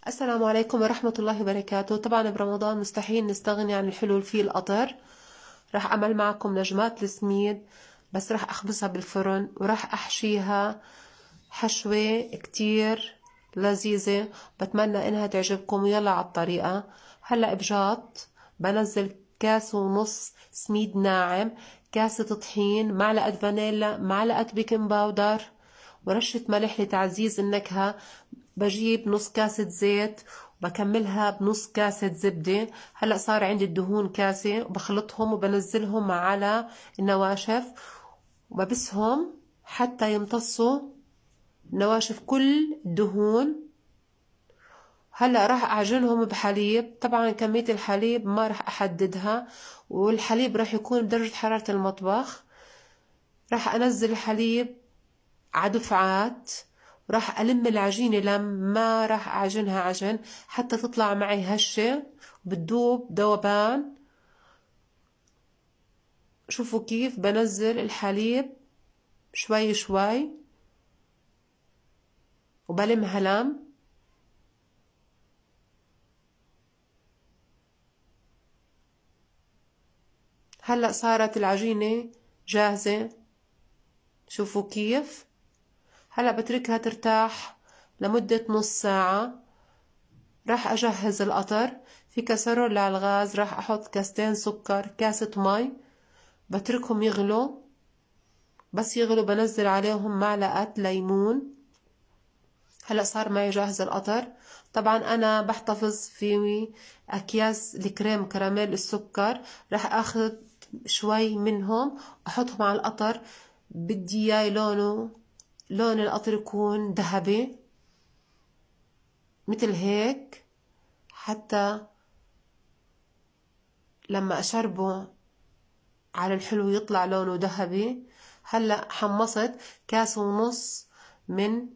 السلام عليكم ورحمة الله وبركاته. طبعا برمضان مستحيل نستغني عن الحلو اللي فيه القطر. راح أعمل معكم نجمات السميد، بس راح أخبزها بالفرن وراح أحشيها حشوة كتير لذيذة. بتمنى إنها تعجبكم ويلا على الطريقة. هلأ بجاط بنزل كاس ونص سميد ناعم، كاسة طحين، معلقة فانيلا، معلقة بيكنج باودر، ورشة ملح لتعزيز النكهة. بجيب نص كاسة زيت وبكملها بنص كاسة زبدة. هلأ صار عندي الدهون كاسة، وبخلطهم وبنزلهم على النواشف وببسهم حتى يمتصوا نواشف كل الدهون. هلأ راح أعجنهم بحليب. طبعا كمية الحليب ما راح أحددها، والحليب راح يكون بدرجة حرارة المطبخ. راح أنزل الحليب على دفعات، وراح ألم العجينة ما راح أعجنها عجن حتى تطلع معي هشة، بتدوب ذوبان. شوفوا كيف بنزل الحليب شوي شوي وبلمها لم. هلأ صارت العجينة جاهزة، شوفوا كيف. هلأ بتركها ترتاح لمدة نص ساعة. راح أجهز القطر. في كسرولة على الغاز راح أحط كاستين سكر، كاسة مي، بتركهم يغلوا. بس يغلوا بنزل عليهم معلقة ليمون. هلأ صار معي جاهز القطر. طبعا أنا بحتفظ في أكياس الكريم كراميل السكر، راح أخذ شوي منهم أحطهم على القطر. بدي إياه لون القطر يكون ذهبي مثل هيك، حتى لما أشربه على الحلو يطلع لونه ذهبي. هلأ حمصت كاس ونص من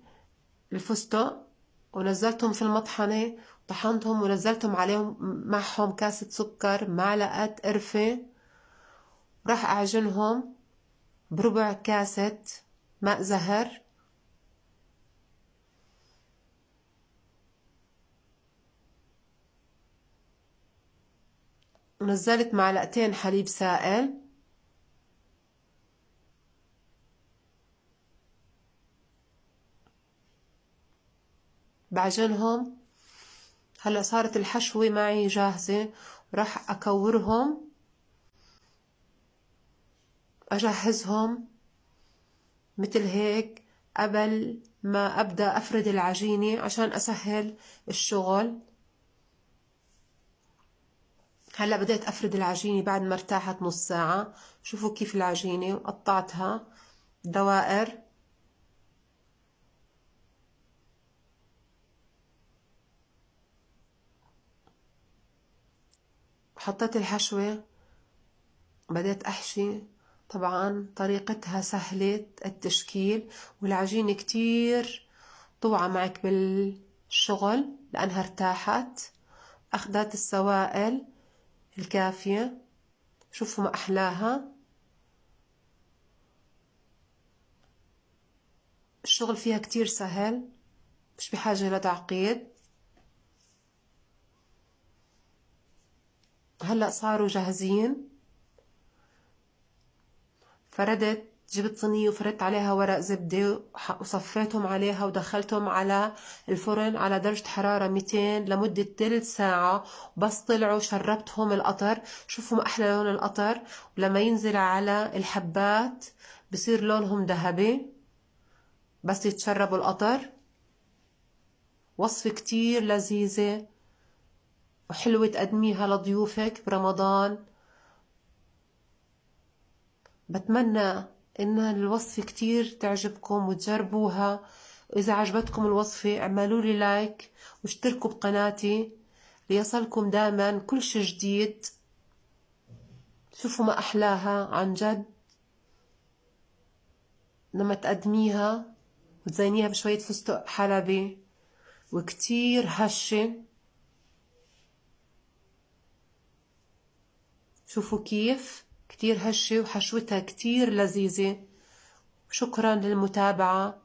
الفستق ونزلتهم في المطحنة، طحنتهم ونزلتهم عليهم معهم كاسة سكر، معلقة قرفة. راح أعجنهم بربع كاسة ماء زهر. ونزلت معلقتين حليب سائل. بعجنهم. هلا صارت الحشوة معي جاهزة، راح أكورهم أجهزهم مثل هيك قبل ما أبدأ أفرد العجينة عشان أسهل الشغل. هلا بديت أفرد العجينة بعد ما ارتاحت نص ساعة. شوفوا كيف العجينة قطعتها دوائر. حطيت الحشوة، بديت أحشي. طبعا طريقتها سهلة التشكيل، والعجينة كتير طوعة معك بالشغل لأنها ارتاحت، أخذت السوائل الكافية. شوفوا ما أحلاها. الشغل فيها كتير سهل، مش بحاجة لتعقيد. هلأ صاروا جاهزين. جبت صينية وفردت عليها ورق زبدة وصفيتهم عليها ودخلتهم على الفرن على درجة حرارة 200 لمدة ثلث ساعة. بس طلعوا شربتهم القطر. شوفوا ما أحلى لون القطر، ولما ينزل على الحبات بصير لونهم ذهبي بس يتشربوا القطر. وصفة كتير لذيذة وحلوة تقدميها لضيوفك برمضان. بتمنى إن الوصفة كتير تعجبكم وتجربوها. وإذا عجبتكم الوصفة اعملوا لي لايك واشتركوا بقناتي ليصلكم دائما كل شي جديد. شوفوا ما أحلاها عن جد لما تقدميها وتزينيها بشوية فستق حلبي وكتير هشة. شوفوا كيف كتير هشة وحشوتها كتير لذيذة. شكرا للمتابعة.